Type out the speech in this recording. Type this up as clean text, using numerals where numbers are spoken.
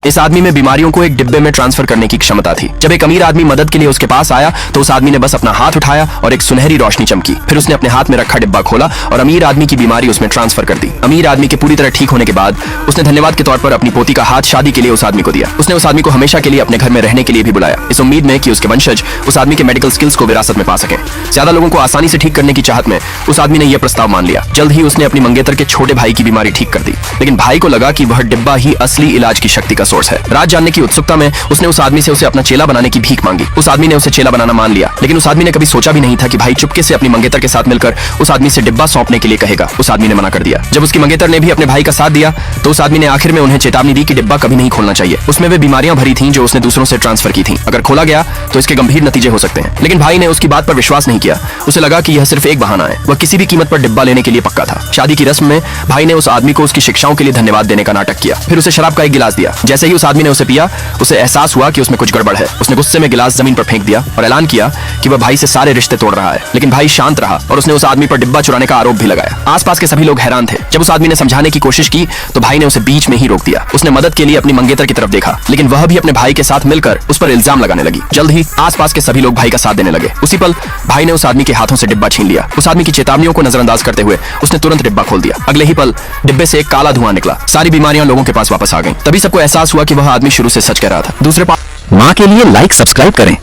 इस आदमी में बीमारियों को एक डिब्बे में ट्रांसफर करने की क्षमता थी। जब एक अमीर आदमी मदद के लिए उसके पास आया तो उस आदमी ने बस अपना हाथ उठाया और एक सुनहरी रोशनी चमकी। फिर उसने अपने हाथ में रखा डिब्बा खोला और अमीर आदमी की बीमारी उसमें ट्रांसफर कर दी। अमीर आदमी के पूरी तरह ठीक होने के बाद उसने धन्यवाद के तौर पर अपनी पोती का हाथ शादी के लिए उस आदमी को दिया। उसने उस आदमी को हमेशा के लिए अपने घर में रहने के लिए भी बुलाया, इस उम्मीद में कि उसके वंशज उस आदमी के मेडिकल स्किल्स को विरासत में पा सकें। ज्यादा लोगों को आसानी से ठीक करने की चाहत में उस आदमी ने यह प्रस्ताव मान लिया। जल्द ही उसने अपनी मंगेतर के छोटे भाई की बीमारी ठीक कर दी, लेकिन भाई को लगा कि वह डिब्बा ही असली इलाज की शक्ति का सोर्स है। राज जानने की उत्सुकता में उसने उस आदमी से उसे अपना चेला बनाने की भीख मांगी। उस आदमी ने उसे चेला बनाना मान लिया, लेकिन उस आदमी ने कभी सोचा भी नहीं था कि भाई चुपके से अपनी मंगेतर के साथ मिलकर उस आदमी से डिब्बा सौंपने के लिए कहेगा। उस आदमी ने मना कर दिया। जब उसकी मंगेतर ने भी अपने भाई का साथ दिया तो उस आदमी ने आखिर में उन्हें चेतावनी दी कि डिब्बा कभी नहीं खोलना चाहिए। उसमें वे बीमारियां भरी थीं जो उसने दूसरों से ट्रांसफर की थीं। अगर खोला गया तो इसके गंभीर नतीजे हो सकते हैं। लेकिन भाई ने उसकी बात पर विश्वास नहीं किया। उसे लगा कि यह सिर्फ एक बहाना है। वह किसी भी कीमत पर डिब्बा लेने के लिए पक्का था। शादी की रस्म में भाई ने उस आदमी को उसकी शिक्षाओं के लिए धन्यवाद देने का नाटक किया। फिर उसे शराब का एक गिलास दिया। जैसे ही उस आदमी ने उसे पिया, उसे एहसास हुआ कि उसमें कुछ गड़बड़ है। उसने गुस्से में गिलास जमीन पर फेंक दिया और ऐलान किया कि वह भाई से सारे रिश्ते तोड़ रहा है। लेकिन भाई शांत रहा और उसने उस आदमी पर डिब्बा चुराने का आरोप भी लगाया। आसपास के सभी लोग हैरान थे। जब उस आदमी ने समझाने की कोशिश की तो भाई ने उसे बीच में ही रोक दिया। उसने मदद के लिए अपनी मंगेतर की तरफ देखा, लेकिन वह भी अपने भाई के साथ मिलकर उस पर इल्जाम लगाने लगी। जल्द ही आसपास के सभी लोग भाई का साथ देने लगे। उसी पल भाई ने उस आदमी के हाथों से डिब्बा छीन लिया। उस आदमी की चेतावनियों को नजरअंदाज करते हुए उसने तुरंत डिब्बा खोल दिया। अगले ही पल डिब्बे से एक काला धुआं निकला। सारी बीमारियां लोगों के पास वापस आ गईं। तभी सबको एहसास हुआ कि वह आदमी शुरू से सच कह रहा था। दूसरे माँ के लिए लाइक सब्सक्राइब करें।